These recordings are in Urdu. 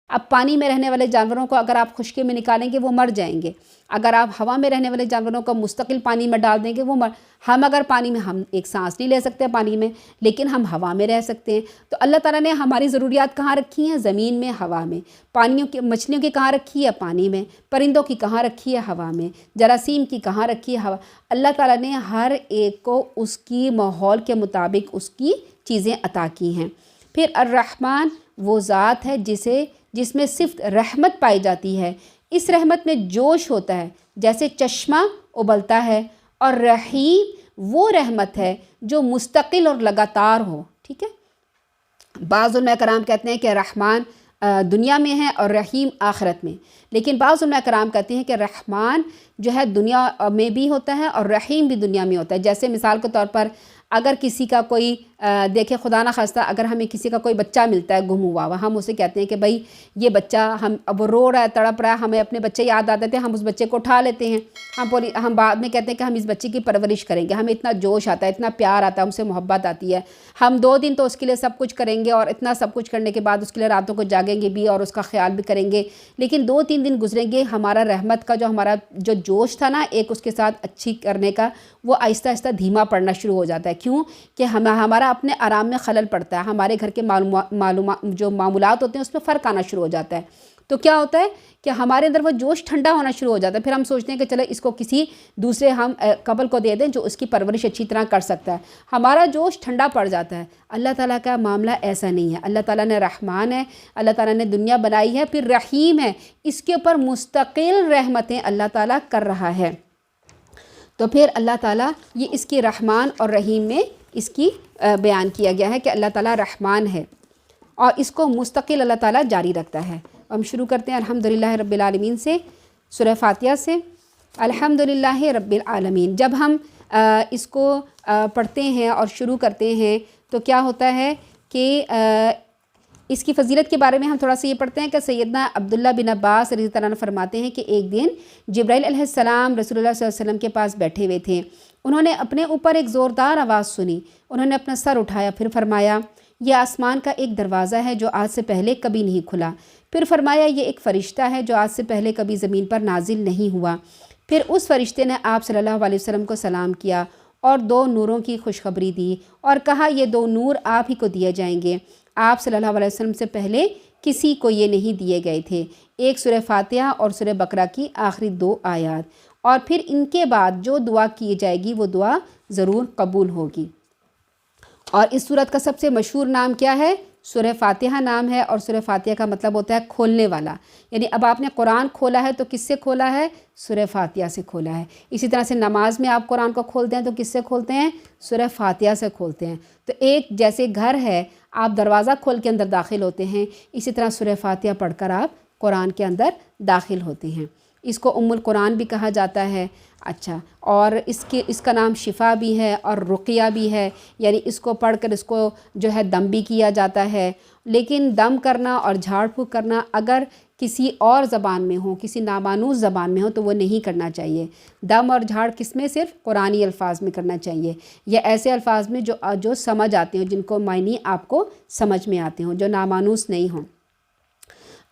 اب پانی میں رہنے والے جانوروں کو اگر آپ خشکی میں نکالیں گے وہ مر جائیں گے، اگر آپ ہوا میں رہنے والے جانوروں کو مستقل پانی میں ڈال دیں گے وہ ہم اگر پانی میں ہم ایک سانس نہیں لے سکتے پانی میں، لیکن ہم ہوا میں رہ سکتے ہیں۔ تو اللہ تعالیٰ نے ہماری ضروریات کہاں رکھی ہیں؟ زمین میں، ہوا میں۔ پانیوں کی مچھلیوں کی کہاں رکھی ہے؟ پانی میں۔ پرندوں کی کہاں رکھی ہے؟ ہوا میں۔ جراثیم کی کہاں رکھی ہے؟ ہوا۔ اللہ تعالیٰ نے ہر ایک کو اس کی ماحول کے مطابق اس کی چیزیں عطا کی ہیں۔ پھر الرحمن وہ ذات ہے جس میں صرف رحمت پائی جاتی ہے، اس رحمت میں جوش ہوتا ہے جیسے چشمہ ابلتا ہے، اور رحیم وہ رحمت ہے جو مستقل اور لگاتار ہو، ٹھیک ہے۔ بعض علماء کرام کہتے ہیں کہ رحمان دنیا میں ہے اور رحیم آخرت میں، لیکن بعض علماء کرام کہتے ہیں کہ رحمان جو ہے دنیا میں بھی ہوتا ہے اور رحیم بھی دنیا میں ہوتا ہے۔ جیسے مثال کے طور پر اگر کسی کا کوئی دیکھیں خدا نہ خواستہ اگر ہمیں کسی کا کوئی بچہ ملتا ہے گم ہوا ہوا، ہم اسے کہتے ہیں کہ بھائی یہ بچہ اب وہ رو رہا ہے، تڑپ رہا ہے، ہمیں اپنے بچے یاد آتے تھے، ہم اس بچے کو اٹھا لیتے ہیں، ہم بعد میں کہتے ہیں کہ ہم اس بچے کی پرورش کریں گے، ہمیں اتنا جوش آتا ہے، اتنا پیار آتا ہے، ہم سے محبت آتی ہے، ہم 2 دن تو اس کے لیے سب کچھ کریں گے، اور اتنا سب کچھ کرنے کے بعد اس کے لیے راتوں کو جاگیں گے بھی اور اس کا خیال بھی کریں گے، لیکن 2-3 دن گزریں گے، ہمارا رحمت کا ہمارا جو جوش تھا نا ایک اس کے ساتھ اچھی کرنے کا، وہ آہستہ آہستہ دھیما پڑنا شروع ہو جاتا ہے۔ کیوں کہ ہمارا اپنے آرام میں خلل پڑتا ہے، ہمارے گھر کے جو معمولات ہوتے ہیں اس میں فرق آنا شروع ہو جاتا ہے، تو کیا ہوتا ہے کہ ہمارے اندر وہ جوش ٹھنڈا ہونا شروع ہو جاتا ہے، پھر ہم سوچتے ہیں کہ چلو اس کو کسی دوسرے ہم قبل کو دے دیں جو اس کی پرورش اچھی طرح کر سکتا ہے، ہمارا جوش ٹھنڈا پڑ جاتا ہے۔ اللہ تعالیٰ کا معاملہ ایسا نہیں ہے، اللہ تعالیٰ نے رحمان ہے، اللہ تعالیٰ نے دنیا بنائی ہے، پھر رحیم ہے، اس کے اوپر مستقل رحمتیں اللہ تعالیٰ کر رہا ہے۔ تو پھر اللہ تعالیٰ یہ اس کی رحمان اور رحیم میں اس کی بیان کیا گیا ہے کہ اللہ تعالیٰ رحمان ہے اور اس کو مستقل اللہ تعالیٰ جاری رکھتا ہے۔ ہم شروع کرتے ہیں الحمدللہ رب العالمین سے، سورہ فاتحہ سے۔ الحمدللہ رب العالمین جب ہم اس کو پڑھتے ہیں اور شروع کرتے ہیں تو کیا ہوتا ہے کہ اس کی فضیلت کے بارے میں ہم تھوڑا سا یہ پڑھتے ہیں کہ سیدنا عبداللہ بن عباس رضی اللہ عنہ فرماتے ہیں کہ ایک دن جبرائیل علیہ السلام رسول اللہ صلی اللہ علیہ وسلم کے پاس بیٹھے ہوئے تھے، انہوں نے اپنے اوپر ایک زوردار آواز سنی، انہوں نے اپنا سر اٹھایا، پھر فرمایا یہ آسمان کا ایک دروازہ ہے جو آج سے پہلے کبھی نہیں کھلا، پھر فرمایا یہ ایک فرشتہ ہے جو آج سے پہلے کبھی زمین پر نازل نہیں ہوا، پھر اس فرشتے نے آپ صلی اللہ علیہ وسلم کو سلام کیا اور 2 نوروں کی خوشخبری دی اور کہا یہ 2 نور آپ ہی کو دیے جائیں گے، آپ صلی اللہ علیہ وسلم سے پہلے کسی کو یہ نہیں دیے گئے تھے، ایک سورہ فاتحہ اور سورہ بقرہ کی آخری 2 آیات، اور پھر ان کے بعد جو دعا کی جائے گی وہ دعا ضرور قبول ہوگی۔ اور اس سورت کا سب سے مشہور نام کیا ہے؟ سورہ فاتحہ نام ہے، اور سورہ فاتحہ کا مطلب ہوتا ہے کھولنے والا، یعنی اب آپ نے قرآن کھولا ہے تو کس سے کھولا ہے؟ سورہ فاتحہ سے کھولا ہے۔ اسی طرح سے نماز میں آپ قرآن کو کھولتے ہیں تو کس سے کھولتے ہیں؟ سورہ فاتحہ سے کھولتے ہیں۔ تو ایک جیسے گھر ہے آپ دروازہ کھول کے اندر داخل ہوتے ہیں، اسی طرح سورہ فاتحہ پڑھ کر آپ قرآن کے اندر داخل ہوتے ہیں۔ اس کو ام القرآن بھی کہا جاتا ہے۔ اچھا، اور اس کا نام شفا بھی ہے اور رقیہ بھی ہے، یعنی اس کو پڑھ کر اس کو جو ہے دم بھی کیا جاتا ہے، لیکن دم کرنا اور جھاڑ پھونک کرنا اگر کسی اور زبان میں ہو، کسی نامانوس زبان میں ہو تو وہ نہیں کرنا چاہیے۔ دم اور جھاڑ کس میں؟ صرف قرآنی الفاظ میں کرنا چاہیے، یا ایسے الفاظ میں جو سمجھ آتے ہوں، جن کو معنی آپ کو سمجھ میں آتے ہوں، جو نامانوس نہیں ہوں۔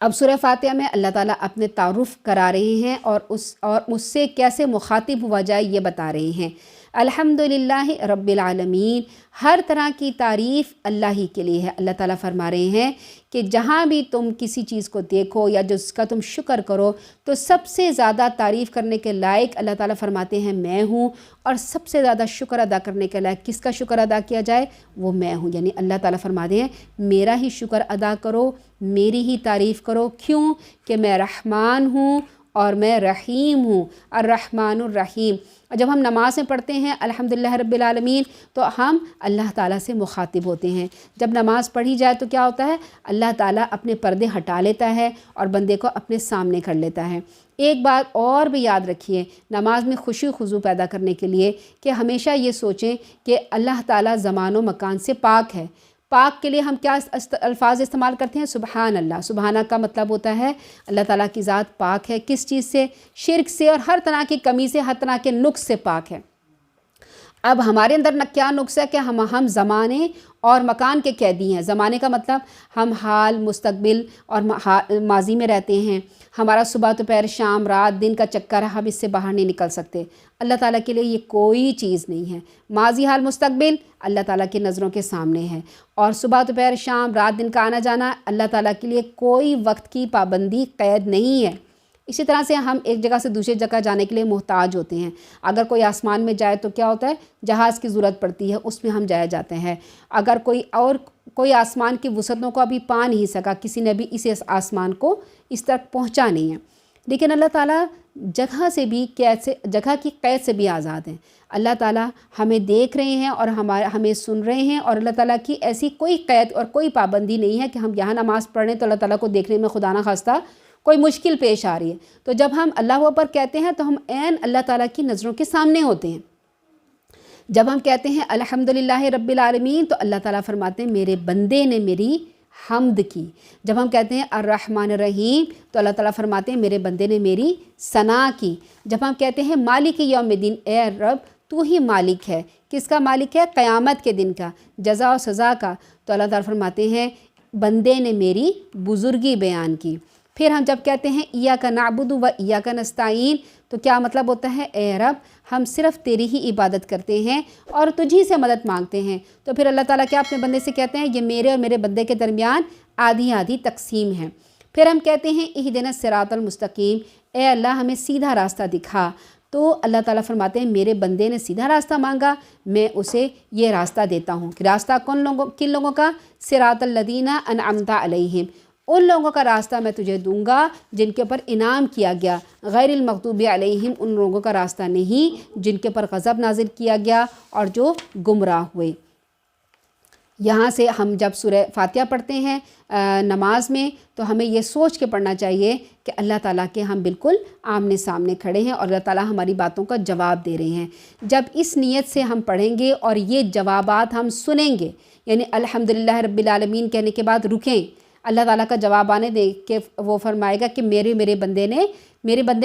اب سورہ فاتحہ میں اللہ تعالیٰ اپنے تعارف کرا رہے ہیں اور اس سے کیسے مخاطب ہوا جائے یہ بتا رہے ہیں۔ الحمدللہ رب العالمین، ہر طرح کی تعریف اللہ ہی کے لیے ہے۔ اللہ تعالیٰ فرما رہے ہیں کہ جہاں بھی تم کسی چیز کو دیکھو یا جس کا تم شکر کرو تو سب سے زیادہ تعریف کرنے کے لائق اللہ تعالیٰ فرماتے ہیں میں ہوں، اور سب سے زیادہ شکر ادا کرنے کے لائق کس کا شکر ادا کیا جائے؟ وہ میں ہوں، یعنی اللہ تعالیٰ فرماتے ہیں میرا ہی شکر ادا کرو، میری ہی تعریف کرو۔ کیوں کہ میں رحمان ہوں اور میں رحیم ہوں، الرحمن الرحیم۔ جب ہم نماز میں پڑھتے ہیں الحمدللہ رب العالمین تو ہم اللہ تعالیٰ سے مخاطب ہوتے ہیں۔ جب نماز پڑھی جائے تو کیا ہوتا ہے؟ اللہ تعالیٰ اپنے پردے ہٹا لیتا ہے اور بندے کو اپنے سامنے کر لیتا ہے۔ ایک بات اور بھی یاد رکھیے نماز میں خشوع خضوع پیدا کرنے کے لیے کہ ہمیشہ یہ سوچیں کہ اللہ تعالیٰ زمان و مکان سے پاک ہے۔ پاک کے لیے ہم کیا الفاظ استعمال کرتے ہیں؟ سبحان اللہ۔ سبحانہ کا مطلب ہوتا ہے اللہ تعالیٰ کی ذات پاک ہے، کس چیز سے؟ شرک سے اور ہر طرح کی کمی سے، ہر طرح کے نقص سے پاک ہے۔ اب ہمارے اندر کیا نقص ہے کہ ہم زمانے اور مکان کے قیدی ہیں۔ زمانے کا مطلب ہم حال، مستقبل اور ماضی میں رہتے ہیں۔ ہمارا صبح دوپہر شام رات دن کا چکر ہے، ہم اس سے باہر نہیں نکل سکتے۔ اللہ تعالیٰ کے لیے یہ کوئی چیز نہیں ہے۔ ماضی حال مستقبل اللہ تعالیٰ کی نظروں کے سامنے ہے، اور صبح دوپہر شام رات دن کا آنا جانا اللہ تعالیٰ کے لیے کوئی وقت کی پابندی قید نہیں ہے۔ اسی طرح سے ہم ایک جگہ سے دوسری جگہ جانے کے لیے محتاج ہوتے ہیں۔ اگر کوئی آسمان میں جائے تو کیا ہوتا ہے، جہاز کی ضرورت پڑتی ہے، اس میں ہم جاتے ہیں۔ اگر کوئی آسمان کی وسعتوں کو ابھی پا نہیں سکا، کسی نے بھی اس آسمان کو اس تک پہنچا نہیں ہے، لیکن اللہ تعالیٰ جگہ سے بھی جگہ کی قید سے بھی آزاد ہیں۔ اللہ تعالیٰ ہمیں دیکھ رہے ہیں اور ہمیں سن رہے ہیں، اور اللہ تعالیٰ کی ایسی کوئی قید اور کوئی پابندی نہیں ہے کہ ہم یہاں نماز پڑھ رہے ہیں تو اللہ تعالیٰ کو دیکھنے میں خدا نخواستہ کوئی مشکل پیش آ رہی ہے، تو جب ہم اللہ اکبر کہتے ہیں تو ہم عین اللہ تعالیٰ کی نظروں کے سامنے ہوتے ہیں۔ جب ہم کہتے ہیں الحمدللہ رب العالمین تو اللہ تعالیٰ فرماتے ہیں میرے بندے نے میری حمد کی۔ جب ہم کہتے ہیں الرحمن الرحیم تو اللہ تعالیٰ فرماتے ہیں میرے بندے نے میری ثنا کی۔ جب ہم کہتے ہیں مالک یوم الدین، اے رب تو ہی مالک ہے، کس کا مالک ہے؟ قیامت کے دن کا، جزا و سزا کا، تو اللہ تعالیٰ فرماتے ہیں بندے نے میری بزرگی بیان کی۔ پھر ہم جب کہتے ہیں ایاک نعبد و ایاک نستعین تو کیا مطلب ہوتا ہے؟ اے رب ہم صرف تیری ہی عبادت کرتے ہیں اور تجھی سے مدد مانگتے ہیں۔ تو پھر اللہ تعالیٰ کیا اپنے بندے سے کہتے ہیں؟ یہ میرے اور میرے بندے کے درمیان آدھی آدھی تقسیم ہے۔ پھر ہم کہتے ہیں اہدنا الصراط المستقیم، اے اللہ ہمیں سیدھا راستہ دکھا۔ تو اللہ تعالیٰ فرماتے ہیں میرے بندے نے سیدھا راستہ مانگا، میں اسے یہ راستہ دیتا ہوں۔ کہ راستہ کن لوگوں کا؟ صراط الذین انعمت علیہم، ان لوگوں کا راستہ میں تجھے دوں گا جن کے اوپر انعام کیا گیا، غیر المغضوب علیہم، ان لوگوں کا راستہ نہیں جن کے اوپر غضب نازل کیا گیا اور جو گمراہ ہوئے۔ یہاں سے ہم جب سورہ فاتحہ پڑھتے ہیں نماز میں تو ہمیں یہ سوچ کے پڑھنا چاہیے کہ اللہ تعالیٰ کے ہم بالکل آمنے سامنے کھڑے ہیں اور اللہ تعالیٰ ہماری باتوں کا جواب دے رہے ہیں۔ جب اس نیت سے ہم پڑھیں گے اور یہ جوابات ہم سنیں گے، یعنی الحمدللہ رب العالمین کہنے کے بعد رکیں، اللہ تعالیٰ کا جواب آنے دے کہ وہ فرمائے گا کہ میرے بندے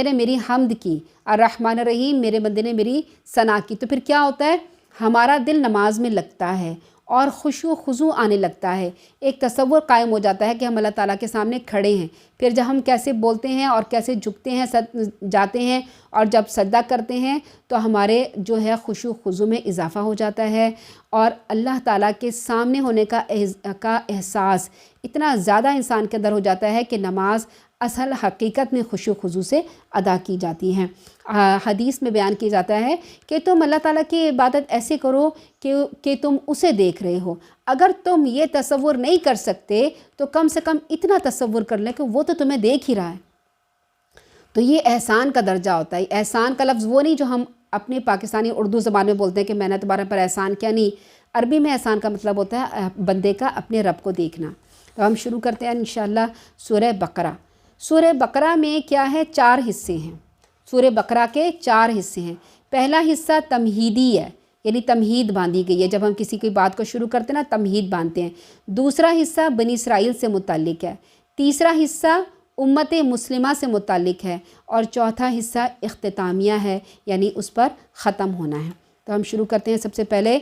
نے میری حمد کی، الرحمن الرحیم میرے بندے نے میری ثنا کی۔ تو پھر کیا ہوتا ہے؟ ہمارا دل نماز میں لگتا ہے اور خشوع و خضوع آنے لگتا ہے، ایک تصور قائم ہو جاتا ہے کہ ہم اللہ تعالیٰ کے سامنے کھڑے ہیں۔ پھر جب ہم کیسے بولتے ہیں اور کیسے جھکتے ہیں، جاتے ہیں اور جب سجدہ کرتے ہیں تو ہمارے جو ہے خشوع و خضوع میں اضافہ ہو جاتا ہے، اور اللہ تعالیٰ کے سامنے ہونے کا احساس اتنا زیادہ انسان کے اندر ہو جاتا ہے کہ نماز اصل حقیقت میں خشوع و خضوع سے ادا کی جاتی ہیں۔ حدیث میں بیان کیا جاتا ہے کہ تم اللہ تعالیٰ کی عبادت ایسے کرو کہ تم اسے دیکھ رہے ہو۔ اگر تم یہ تصور نہیں کر سکتے تو کم سے کم اتنا تصور کر لیں کہ وہ تو تمہیں دیکھ ہی رہا ہے۔ تو یہ احسان کا درجہ ہوتا ہے۔ احسان کا لفظ وہ نہیں جو ہم اپنے پاکستانی اردو زبان میں بولتے ہیں کہ میں نے تمہارے پر احسان کیا، نہیں، عربی میں احسان کا مطلب ہوتا ہے بندے کا اپنے رب کو دیکھنا۔ تو ہم شروع کرتے ہیں انشاءاللہ سورہ بقرہ۔ سورہ بقرہ میں کیا ہے؟ 4 حصے ہیں۔ سورہ بقرہ کے 4 حصے ہیں۔ پہلا حصہ تمہیدی ہے، یعنی تمہید باندھی گئی ہے، جب ہم کسی کی بات کو شروع کرتے ہیں نا تمہید باندھتے ہیں۔ دوسرا حصہ بنی اسرائیل سے متعلق ہے۔ تیسرا حصہ امت مسلمہ سے متعلق ہے، اور چوتھا حصہ اختتامیہ ہے، یعنی اس پر ختم ہونا ہے۔ تو ہم شروع کرتے ہیں۔ سب سے پہلے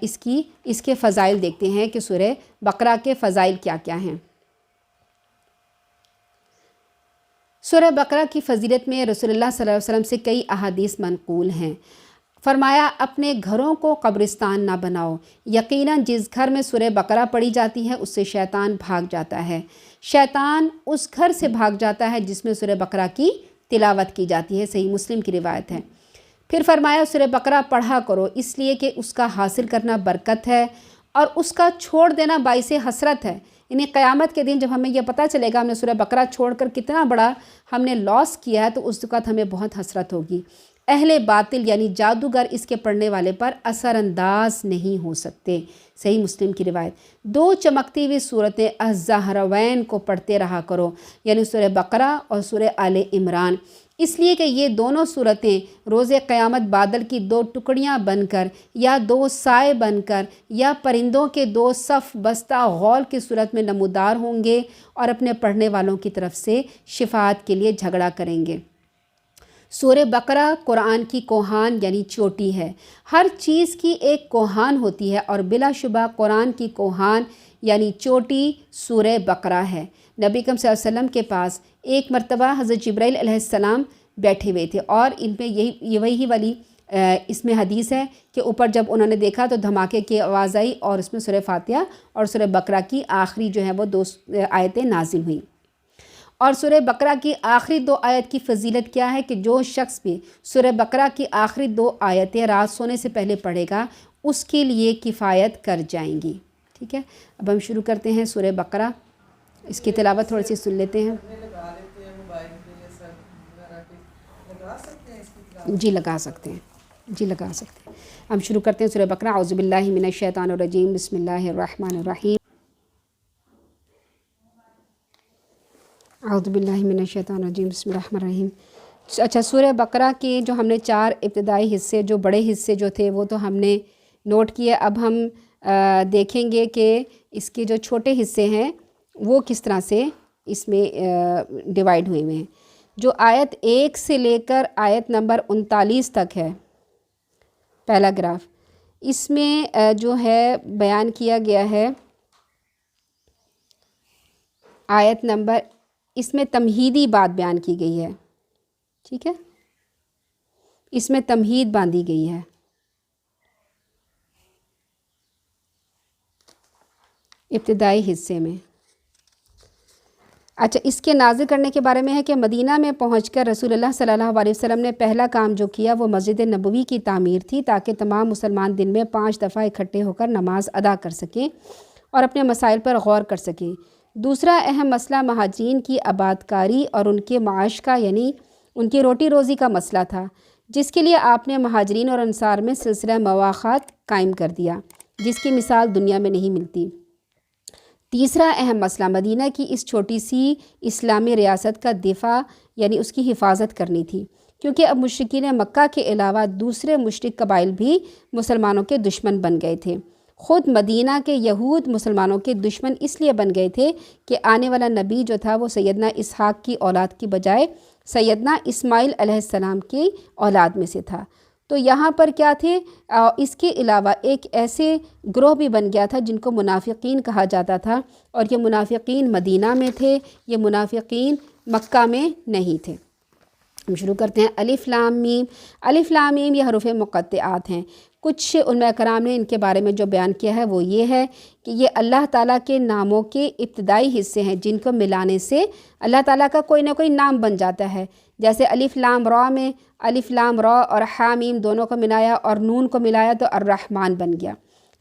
اس کے فضائل دیکھتے ہیں کہ سورہ بقرہ کے فضائل کیا کیا ہیں۔ سورہ بقرہ کی فضیلت میں رسول اللہ صلی اللہ علیہ وسلم سے کئی احادیث منقول ہیں۔ فرمایا اپنے گھروں کو قبرستان نہ بناؤ، یقیناً جس گھر میں سورہ بقرہ پڑھی جاتی ہے اس سے شیطان بھاگ جاتا ہے۔ شیطان اس گھر سے بھاگ جاتا ہے جس میں سورہ بقرہ کی تلاوت کی جاتی ہے، صحیح مسلم کی روایت ہے۔ پھر فرمایا سورہ بقرہ پڑھا کرو اس لیے کہ اس کا حاصل کرنا برکت ہے اور اس کا چھوڑ دینا باعث حسرت ہے، یعنی قیامت کے دن جب ہمیں یہ پتہ چلے گا ہم نے سورہ بقرہ چھوڑ کر کتنا بڑا ہم نے لاس کیا ہے تو اس وقت ہمیں بہت حسرت ہوگی۔ اہل باطل یعنی جادوگر اس کے پڑھنے والے پر اثر انداز نہیں ہو سکتے، صحیح مسلم کی روایت۔ 2 چمکتی ہوئی سورتیں الزہراوین کو پڑھتے رہا کرو، یعنی سورہ بقرہ اور سورہ آل عمران، اس لیے کہ یہ دونوں سورتیں روز قیامت بادل کی 2 ٹکڑیاں بن کر یا 2 سائے بن کر یا پرندوں کے 2 صف بستہ غول کی صورت میں نمودار ہوں گے اور اپنے پڑھنے والوں کی طرف سے شفاعت کے لیے جھگڑا کریں گے۔ سورہ بقرہ قرآن کی کوہان یعنی چوٹی ہے۔ ہر چیز کی ایک کوہان ہوتی ہے اور بلا شبہ قرآن کی کوہان یعنی چوٹی سورہ بقرہ ہے۔ نبی اکرم صلی اللہ علیہ وسلم کے پاس ایک مرتبہ حضرت جبرائیل علیہ السلام بیٹھے ہوئے تھے اور ان پہ وہی والی اس میں حدیث ہے کہ اوپر جب انہوں نے دیکھا تو دھماکے کی آواز آئی اور اس میں سورہ فاتحہ اور سورہ بقرہ کی آخری جو ہے وہ 2 آیتیں نازل ہوئیں۔ اور سورہ بقرہ کی آخری 2 آیت کی فضیلت کیا ہے کہ جو شخص بھی سورہ بقرہ کی آخری 2 آیتیں رات سونے سے پہلے پڑھے گا اس کے لیے کفایت کر جائیں گی۔ ٹھیک ہے، اب ہم شروع کرتے ہیں سورہ بقرہ، اس کی تلاوت تھوڑی سی سن لیتے ہیں۔ جی لگا سکتے ہیں، ہم شروع کرتے ہیں سورہ بقرہ۔ اعوذ باللہ من الشیطان الرجیم، بسم اللہ الرحمن الرحیم۔ اعوذ باللہ من الشیطان الرجیم، بسم اللہ الرحمن الرحیم۔ اچھا، سورہ بقرہ کے جو ہم نے 4 ابتدائی حصے، جو بڑے حصے جو تھے وہ تو ہم نے نوٹ کیے۔ اب ہم دیکھیں گے کہ اس کے جو چھوٹے حصے ہیں وہ کس طرح سے اس میں ڈیوائیڈ ہوئے ہیں۔ جو آیت 1 سے لے کر آیت نمبر 39 تک ہے پہلا گراف، اس میں جو ہے بیان کیا گیا ہے آیت نمبر، اس میں تمہیدی بات بیان کی گئی ہے۔ ٹھیک ہے، اس میں تمہید باندھی گئی ہے۔ ابتدائی حصے میں اچھا، اس کے نازل کرنے کے بارے میں ہے کہ مدینہ میں پہنچ کر رسول اللہ صلی اللہ علیہ وسلم نے پہلا کام جو کیا وہ مسجد نبوی کی تعمیر تھی تاکہ تمام مسلمان دن میں 5 دفعہ اکٹھے ہو کر نماز ادا کر سکیں اور اپنے مسائل پر غور کر سکیں۔ دوسرا اہم مسئلہ مہاجرین کی آبادکاری اور ان کے معاش کا یعنی ان کی روٹی روزی کا مسئلہ تھا، جس کے لیے آپ نے مہاجرین اور انصار میں سلسلہ مواخات قائم کر دیا جس کی مثال دنیا میں نہیں ملتی۔ تیسرا اہم مسئلہ مدینہ کی اس چھوٹی سی اسلامی ریاست کا دفاع یعنی اس کی حفاظت کرنی تھی، کیونکہ اب مشرکین مکہ کے علاوہ دوسرے مشرک قبائل بھی مسلمانوں کے دشمن بن گئے تھے۔ خود مدینہ کے یہود مسلمانوں کے دشمن اس لیے بن گئے تھے کہ آنے والا نبی جو تھا وہ سیدنا اسحاق کی اولاد کی بجائے سیدنا اسماعیل علیہ السلام کی اولاد میں سے تھا۔ تو یہاں پر کیا تھے، اس کے علاوہ ایک ایسے گروہ بھی بن گیا تھا جن کو منافقین کہا جاتا تھا، اور یہ منافقین مدینہ میں تھے، یہ منافقین مکہ میں نہیں تھے۔ ہم شروع کرتے ہیں۔ الف لام میم۔ الف لام میم یہ حروف مقطعات ہیں۔ کچھ علماء کرام نے ان کے بارے میں جو بیان کیا ہے وہ یہ ہے کہ یہ اللہ تعالیٰ کے ناموں کے ابتدائی حصے ہیں جن کو ملانے سے اللہ تعالیٰ کا کوئی نہ کوئی نام بن جاتا ہے۔ جیسے الف لام را میں الف لام را اور حا میم دونوں کو ملایا اور نون کو ملایا تو الرحمن بن گیا۔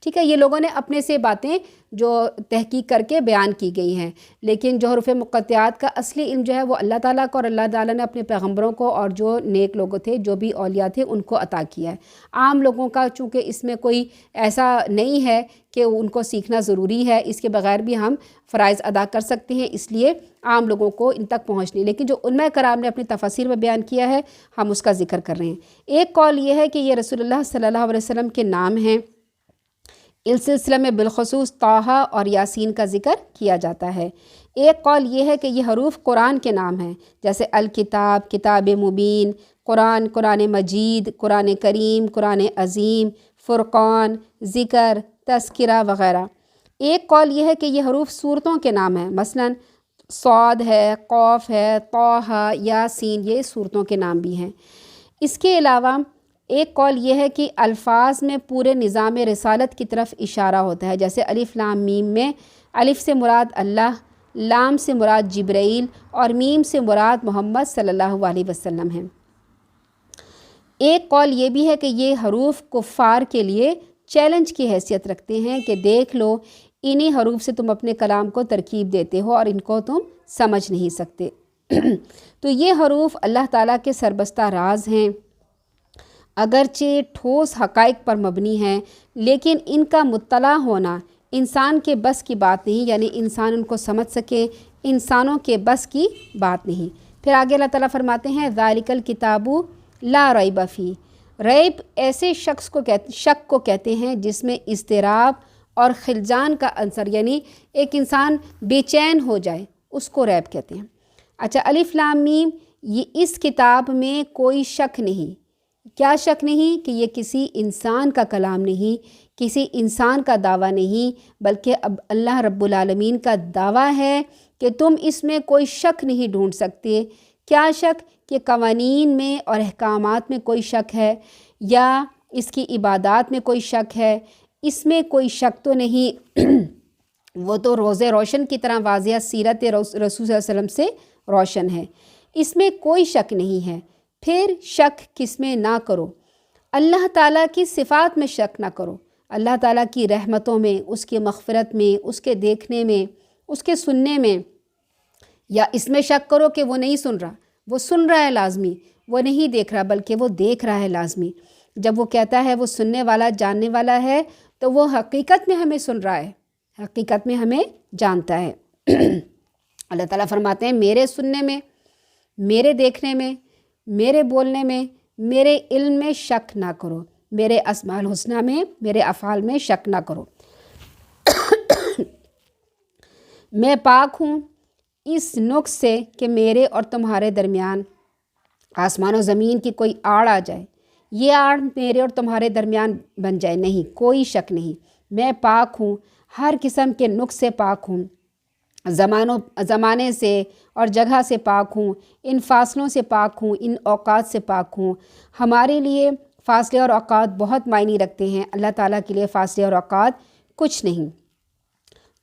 ٹھیک ہے، یہ لوگوں نے اپنے سے باتیں جو تحقیق کر کے بیان کی گئی ہیں، لیکن جو حروف مقطعات کا اصلی علم جو ہے وہ اللہ تعالیٰ کو اور اللہ تعالیٰ نے اپنے پیغمبروں کو اور جو نیک لوگ تھے، جو بھی اولیاء تھے، ان کو عطا کیا ہے۔ عام لوگوں کا چونکہ اس میں کوئی ایسا نہیں ہے کہ ان کو سیکھنا ضروری ہے، اس کے بغیر بھی ہم فرائض ادا کر سکتے ہیں، اس لیے عام لوگوں کو ان تک پہنچنی، لیکن جو علماء کرام نے اپنی تفاسیر میں بیان کیا ہے ہم اس کا ذکر کر رہے ہیں۔ ایک قول یہ ہے کہ یہ رسول اللہ صلی اللہ علیہ وسلم کے نام ہیں۔ اس سلسلے میں بالخصوص طٰہٰ اور یاسین کا ذکر کیا جاتا ہے۔ ایک قول یہ ہے کہ یہ حروف قرآن کے نام ہیں، جیسے الکتاب، کتاب مبین، قرآن، قرآن مجید، قرآن کریم، قرآن عظیم، فرقان، ذکر، تذکرہ وغیرہ۔ ایک قول یہ ہے کہ یہ حروف صورتوں کے نام ہیں، مثلاً صاد ہے، قاف ہے، طٰہٰ، یاسین، یہ صورتوں کے نام بھی ہیں۔ اس کے علاوہ ایک قول یہ ہے کہ الفاظ میں پورے نظام رسالت کی طرف اشارہ ہوتا ہے، جیسے الف لام میم میں الف سے مراد اللہ، لام سے مراد جبرائیل اور میم سے مراد محمد صلی اللہ علیہ وسلم ہیں۔ ایک قول یہ بھی ہے کہ یہ حروف کفار کے لیے چیلنج کی حیثیت رکھتے ہیں کہ دیکھ لو انہی حروف سے تم اپنے کلام کو ترکیب دیتے ہو اور ان کو تم سمجھ نہیں سکتے۔ تو یہ حروف اللہ تعالیٰ کے سربستہ راز ہیں، اگرچہ ٹھوس حقائق پر مبنی ہیں، لیکن ان کا مطلع ہونا انسان کے بس کی بات نہیں، یعنی انسان ان کو سمجھ سکے، انسانوں کے بس کی بات نہیں۔ پھر آگے اللہ تعالیٰ فرماتے ہیں ذالک الکتاب لا ریب فیہ۔ ریب ایسے شک کو کہتے ہیں جس میں اضطراب اور خلجان کا عنصر، یعنی ایک انسان بے چین ہو جائے، اس کو ریب کہتے ہیں۔ اچھا، الف لام میم یہ اس کتاب میں کوئی شک نہیں۔ کیا شک نہیں؟ کہ یہ کسی انسان کا کلام نہیں، کسی انسان کا دعویٰ نہیں، بلکہ اب اللہ رب العالمین کا دعویٰ ہے کہ تم اس میں کوئی شک نہیں ڈھونڈ سکتے۔ کیا شک؟ کہ قوانین میں اور احکامات میں کوئی شک ہے، یا اس کی عبادات میں کوئی شک ہے؟ اس میں کوئی شک تو نہیں۔ وہ تو روز روشن کی طرح واضح سیرت رسول صلی اللہ علیہ وسلم سے روشن ہے، اس میں کوئی شک نہیں ہے۔ پھر شک کس میں نہ کرو؟ اللہ تعالیٰ کی صفات میں شک نہ کرو، اللہ تعالیٰ کی رحمتوں میں، اس کی مغفرت میں، اس کے دیکھنے میں، اس کے سننے میں۔ یا اس میں شک کرو کہ وہ نہیں سن رہا، وہ سن رہا ہے لازمی، وہ نہیں دیکھ رہا بلکہ وہ دیکھ رہا ہے لازمی۔ جب وہ کہتا ہے وہ سننے والا جاننے والا ہے، تو وہ حقیقت میں ہمیں سن رہا ہے، حقیقت میں ہمیں جانتا ہے۔ اللہ تعالیٰ فرماتے ہیں میرے سننے میں، میرے دیکھنے میں، میرے بولنے میں، میرے علم میں شک نہ کرو، میرے اسماء الحسنہ میں، میرے افعال میں شک نہ کرو۔ میں پاک ہوں اس نقص سے کہ میرے اور تمہارے درمیان آسمان و زمین کی کوئی آڑ آ جائے، یہ آڑ میرے اور تمہارے درمیان بن جائے، نہیں، کوئی شک نہیں۔ میں پاک ہوں، ہر قسم کے نقص سے پاک ہوں، زمانے سے اور جگہ سے پاک ہوں، ان فاصلوں سے پاک ہوں، ان اوقات سے پاک ہوں۔ ہمارے لیے فاصلے اور اوقات بہت معنی رکھتے ہیں، اللہ تعالیٰ کے لیے فاصلے اور اوقات کچھ نہیں۔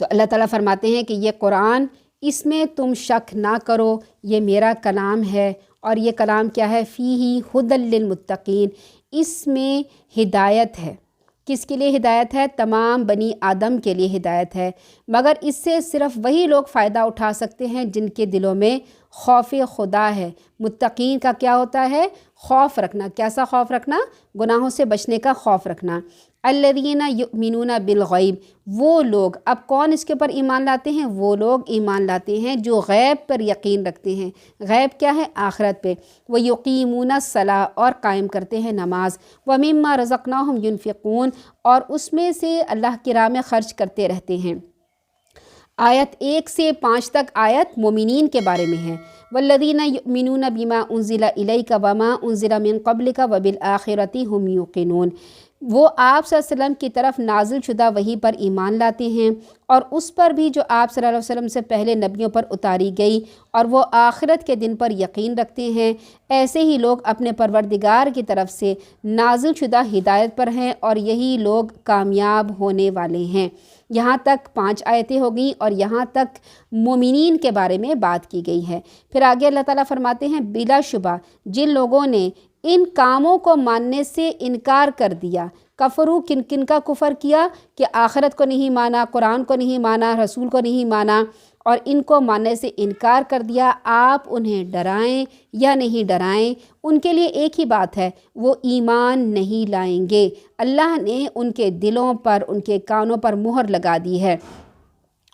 تو اللہ تعالیٰ فرماتے ہیں کہ یہ قرآن، اس میں تم شک نہ کرو، یہ میرا کلام ہے، اور یہ کلام کیا ہے؟ فیہ ھدی للمتقین، اس میں ہدایت ہے۔ کس کے لیے ہدایت ہے؟ تمام بنی آدم کے لیے ہدایت ہے، مگر اس سے صرف وہی لوگ فائدہ اٹھا سکتے ہیں جن کے دلوں میں خوف خدا ہے۔ متقین کا کیا ہوتا ہے؟ خوف رکھنا۔ کیسا خوف رکھنا؟ گناہوں سے بچنے کا خوف رکھنا۔ الذین یؤمنون بالغیب، وہ لوگ، اب کون اس کے اوپر ایمان لاتے ہیں؟ وہ لوگ ایمان لاتے ہیں جو غیب پر یقین رکھتے ہیں۔ غیب کیا ہے؟ آخرت پہ۔ وَیُقِیمُونَ الصَّلَاۃَ، اور قائم کرتے ہیں نماز۔ وَمِمَّا رَزَقْنَاهُمْ يُنْفِقُونَ، اور اس میں سے اللہ کی راہ میں خرچ کرتے رہتے ہیں۔ آیت 1 سے 5 تک آیت مومنین کے بارے میں ہے۔ والذین یؤمنون بما انزل الیک وما انزل من قبلک وبالآخرۃ ھم یوقنون، وہ آپ صلی اللہ علیہ وسلم کی طرف نازل شدہ وحی پر ایمان لاتے ہیں، اور اس پر بھی جو آپ صلی اللہ علیہ وسلم سے پہلے نبیوں پر اتاری گئی، اور وہ آخرت کے دن پر یقین رکھتے ہیں۔ ایسے ہی لوگ اپنے پروردگار کی طرف سے نازل شدہ ہدایت پر ہیں، اور یہی لوگ کامیاب ہونے والے ہیں۔ یہاں تک 5 آیتیں ہو گئیں، اور یہاں تک مومنین کے بارے میں بات کی گئی ہے۔ پھر آگے اللہ تعالیٰ فرماتے ہیں بلا شبہ جن لوگوں نے ان کاموں کو ماننے سے انکار کر دیا، کفرو، کن کن کا کفر کیا؟ کہ آخرت کو نہیں مانا، قرآن کو نہیں مانا، رسول کو نہیں مانا، اور ان کو ماننے سے انکار کر دیا۔ آپ انہیں ڈرائیں یا نہیں ڈرائیں، ان کے لیے ایک ہی بات ہے، وہ ایمان نہیں لائیں گے۔ اللہ نے ان کے دلوں پر، ان کے کانوں پر مہر لگا دی ہے،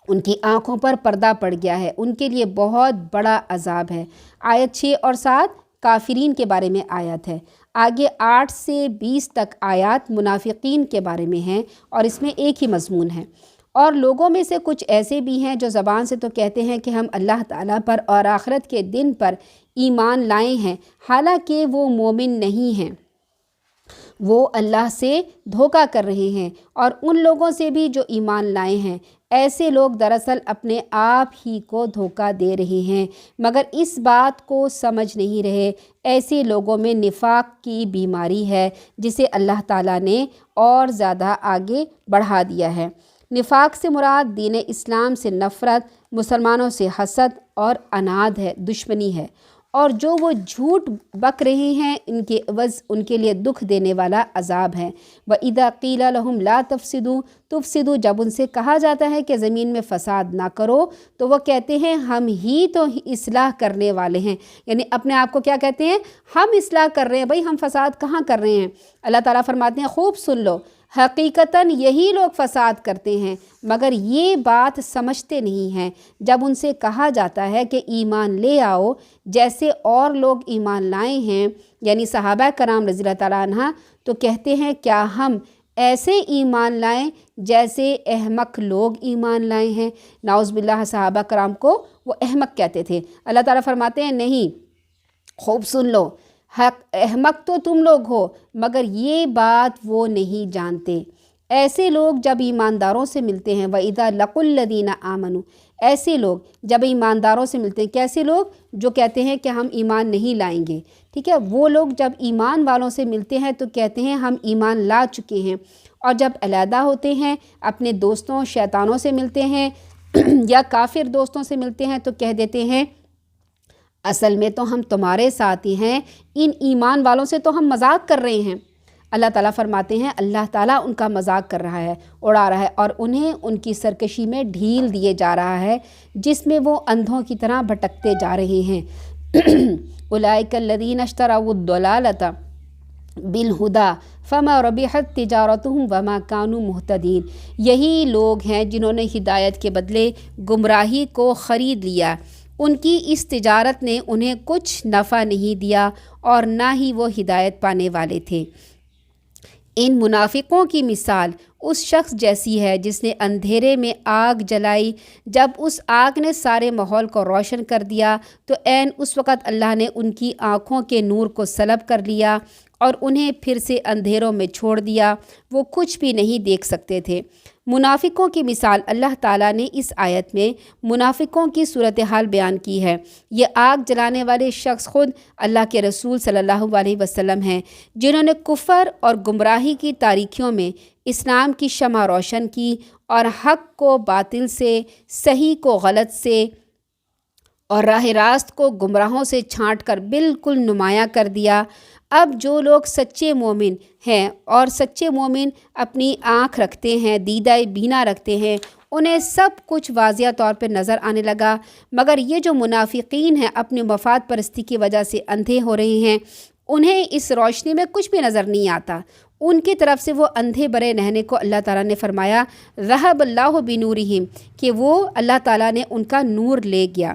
ان کی آنکھوں پر پردہ پڑ گیا ہے، ان کے لیے بہت بڑا عذاب ہے۔ آیت 6 اور 7 کافرین کے بارے میں آیت ہے۔ آگے 8 سے 20 تک آیات منافقین کے بارے میں ہیں، اور اس میں ایک ہی مضمون ہے۔ اور لوگوں میں سے کچھ ایسے بھی ہیں جو زبان سے تو کہتے ہیں کہ ہم اللہ تعالیٰ پر اور آخرت کے دن پر ایمان لائے ہیں، حالانکہ وہ مومن نہیں ہیں، وہ اللہ سے دھوکہ کر رہے ہیں۔ اور ان لوگوں سے بھی جو ایمان لائے ہیں، ایسے لوگ دراصل اپنے آپ ہی کو دھوکہ دے رہے ہیں، مگر اس بات کو سمجھ نہیں رہے۔ ایسے لوگوں میں نفاق کی بیماری ہے، جسے اللہ تعالیٰ نے اور زیادہ آگے بڑھا دیا ہے۔ نفاق سے مراد دین اسلام سے نفرت، مسلمانوں سے حسد اور عناد ہے، دشمنی ہے۔ اور جو وہ جھوٹ بک رہے ہیں، ان کے عوض ان کے لیے دکھ دینے والا عذاب ہے۔ وَإِذَا قِيلَ لَهُمْ لَا تُفْسِدُوا، جب ان سے کہا جاتا ہے کہ زمین میں فساد نہ کرو، تو وہ کہتے ہیں ہم ہی تو اصلاح کرنے والے ہیں، یعنی اپنے آپ کو کیا کہتے ہیں؟ ہم اصلاح کر رہے ہیں، بھائی ہم فساد کہاں کر رہے ہیں؟ اللہ تعالیٰ فرماتے ہیں خوب سن لو، حقیقتاً یہی لوگ فساد کرتے ہیں، مگر یہ بات سمجھتے نہیں ہیں۔ جب ان سے کہا جاتا ہے کہ ایمان لے آؤ جیسے اور لوگ ایمان لائے ہیں، یعنی صحابہ کرام رضی اللہ تعالیٰ عنہ، تو کہتے ہیں کیا ہم ایسے ایمان لائیں جیسے احمق لوگ ایمان لائے ہیں؟ نعوذ باللہ، صحابہ کرام کو وہ احمق کہتے تھے۔ اللہ تعالیٰ فرماتے ہیں نہیں، خوب سن لو، احمق تو تم لوگ ہو مگر یہ بات وہ نہیں جانتے۔ ایسے لوگ جب ایمانداروں سے ملتے ہیں، وَإِذَا لَقُوا الَّذِينَ آمَنُوا، ایسے لوگ جب ایمانداروں سے ملتے ہیں، کیسے لوگ؟ جو کہتے ہیں کہ ہم ایمان نہیں لائیں گے، ٹھیک ہے، وہ لوگ جب ایمان والوں سے ملتے ہیں تو کہتے ہیں ہم ایمان لا چکے ہیں، اور جب علیحدہ ہوتے ہیں اپنے دوستوں شیطانوں سے ملتے ہیں یا کافر دوستوں سے ملتے ہیں تو کہہ دیتے ہیں اصل میں تو ہم تمہارے ساتھ ہی ہیں، ان ایمان والوں سے تو ہم مذاق کر رہے ہیں۔ اللہ تعالیٰ فرماتے ہیں اللہ تعالیٰ ان کا مذاق کر رہا ہے، اڑا رہا ہے، اور انہیں ان کی سرکشی میں ڈھیل دیے جا رہا ہے جس میں وہ اندھوں کی طرح بھٹکتے جا رہے ہیں۔ اولئک الذین اشتروا الضلالۃ بالہدیٰ فما ربحت تجارتہم وما کانوا مہتدین، یہی لوگ ہیں جنہوں نے ہدایت کے بدلے گمراہی کو خرید لیا، ان کی اس تجارت نے انہیں کچھ نفع نہیں دیا اور نہ ہی وہ ہدایت پانے والے تھے۔ ان منافقوں کی مثال اس شخص جیسی ہے جس نے اندھیرے میں آگ جلائی، جب اس آگ نے سارے ماحول کو روشن کر دیا تو عین اس وقت اللہ نے ان کی آنکھوں کے نور کو سلب کر لیا اور انہیں پھر سے اندھیروں میں چھوڑ دیا، وہ کچھ بھی نہیں دیکھ سکتے تھے۔ منافقوں کی مثال اللہ تعالیٰ نے اس آیت میں منافقوں کی صورتحال بیان کی ہے۔ یہ آگ جلانے والے شخص خود اللہ کے رسول صلی اللہ علیہ وسلم ہیں، جنہوں نے کفر اور گمراہی کی تاریکیوں میں اسلام کی شمع روشن کی اور حق کو باطل سے، صحیح کو غلط سے اور راہ راست کو گمراہوں سے چھانٹ کر بالکل نمایاں کر دیا۔ اب جو لوگ سچے مومن ہیں اور سچے مومن اپنی آنکھ رکھتے ہیں، دیدہ بینا رکھتے ہیں، انہیں سب کچھ واضح طور پہ نظر آنے لگا، مگر یہ جو منافقین ہیں اپنی مفاد پرستی کی وجہ سے اندھے ہو رہے ہیں، انہیں اس روشنی میں کچھ بھی نظر نہیں آتا۔ ان کی طرف سے وہ اندھے برے رہنے کو اللہ تعالیٰ نے فرمایا ذہب اللہ بنورہم، کہ وہ اللہ تعالیٰ نے ان کا نور لے گیا۔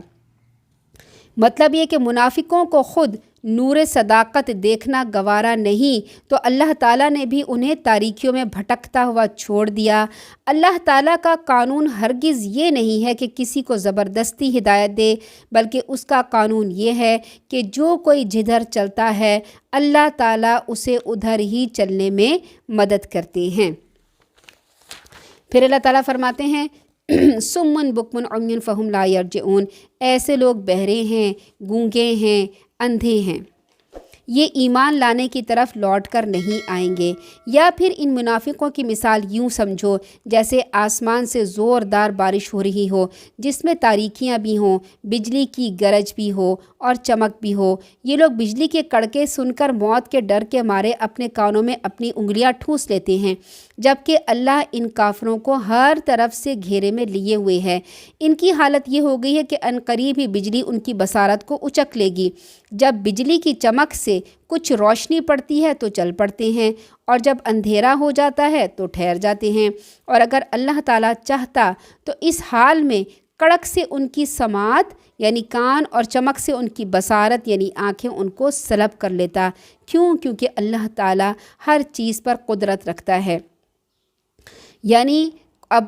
مطلب یہ کہ منافقوں کو خود نور صداقت دیکھنا گوارا نہیں تو اللہ تعالیٰ نے بھی انہیں تاریکیوں میں بھٹکتا ہوا چھوڑ دیا۔ اللہ تعالیٰ کا قانون ہرگز یہ نہیں ہے کہ کسی کو زبردستی ہدایت دے، بلکہ اس کا قانون یہ ہے کہ جو کوئی جدھر چلتا ہے اللہ تعالیٰ اسے ادھر ہی چلنے میں مدد کرتے ہیں۔ پھر اللہ تعالیٰ فرماتے ہیں سمن بکمن عمیٌ فہم لا یرجعون، ایسے لوگ بہرے ہیں، گونگے ہیں، اندھے ہیں، یہ ایمان لانے کی طرف لوٹ کر نہیں آئیں گے۔ یا پھر ان منافقوں کی مثال یوں سمجھو جیسے آسمان سے زوردار بارش ہو رہی ہو جس میں تاریکیاں بھی ہوں، بجلی کی گرج بھی ہو اور چمک بھی ہو۔ یہ لوگ بجلی کے کڑکے سن کر موت کے ڈر کے مارے اپنے کانوں میں اپنی انگلیاں ٹھونس لیتے ہیں، جبکہ اللہ ان کافروں کو ہر طرف سے گھیرے میں لیے ہوئے ہے۔ ان کی حالت یہ ہو گئی ہے کہ عنقریب ہی بجلی ان کی بصارت کو اچک لے گی۔ جب بجلی کی چمک سے کچھ روشنی پڑتی ہے تو چل پڑتے ہیں، اور جب اندھیرا ہو جاتا ہے تو ٹھہر جاتے ہیں۔ اور اگر اللہ تعالیٰ چاہتا تو اس حال میں کڑک سے ان کی سماعت یعنی کان اور چمک سے ان کی بصارت یعنی آنکھیں ان کو سلب کر لیتا۔ کیونکہ اللہ تعالیٰ ہر چیز پر قدرت رکھتا ہے۔ یعنی اب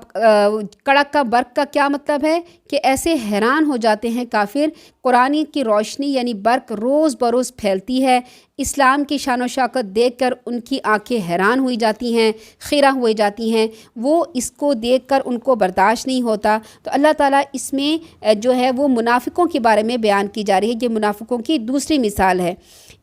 کڑک کا برق کا کیا مطلب ہے کہ ایسے حیران ہو جاتے ہیں کافر، قرآن کی روشنی یعنی برق روز بروز پھیلتی ہے، اسلام کی شان و شوکت دیکھ کر ان کی آنکھیں حیران ہوئی جاتی ہیں، خیرہ ہوئی جاتی ہیں، وہ اس کو دیکھ کر ان کو برداشت نہیں ہوتا۔ تو اللہ تعالیٰ اس میں جو ہے وہ منافقوں کے بارے میں بیان کی جا رہی ہے، یہ منافقوں کی دوسری مثال ہے۔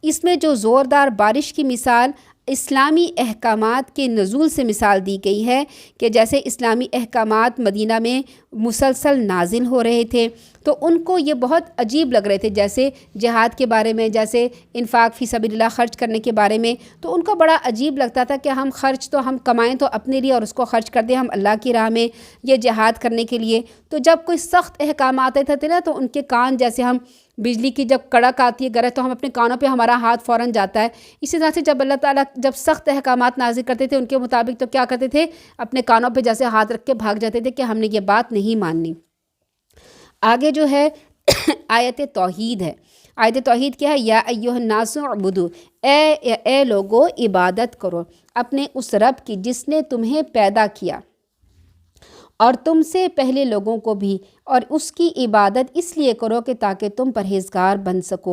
اس میں جو زوردار بارش کی مثال اسلامی احکامات کے نزول سے مثال دی گئی ہے کہ جیسے اسلامی احکامات مدینہ میں مسلسل نازل ہو رہے تھے تو ان کو یہ بہت عجیب لگ رہے تھے، جیسے جہاد کے بارے میں، جیسے انفاق فی سبیل اللہ خرچ کرنے کے بارے میں، تو ان کو بڑا عجیب لگتا تھا کہ ہم خرچ تو ہم کمائیں تو اپنے لیے اور اس کو خرچ کر دیں ہم اللہ کی راہ میں، یہ جہاد کرنے کے لیے۔ تو جب کوئی سخت احکامات آتے تھے نا تو ان کے کان جیسے ہم بجلی کی جب کڑک آتی ہے گرج تو ہم اپنے کانوں پہ ہمارا ہاتھ فوراً جاتا ہے، اسی طرح سے جب اللہ تعالیٰ جب سخت احکامات نازل کرتے تھے ان کے مطابق تو کیا کرتے تھے، اپنے کانوں پہ جیسے ہاتھ رکھ کے بھاگ جاتے تھے کہ ہم نے یہ بات نہیں ماننی۔ آگے جو ہے آیت توحید ہے۔ آیت توحید کیا ہے؟ یا ایھا الناس اعبدوا، اے لوگو عبادت کرو اپنے اس رب کی جس نے تمہیں پیدا کیا اور تم سے پہلے لوگوں کو بھی، اور اس کی عبادت اس لیے کرو کہ تاکہ تم پرہیزگار بن سکو۔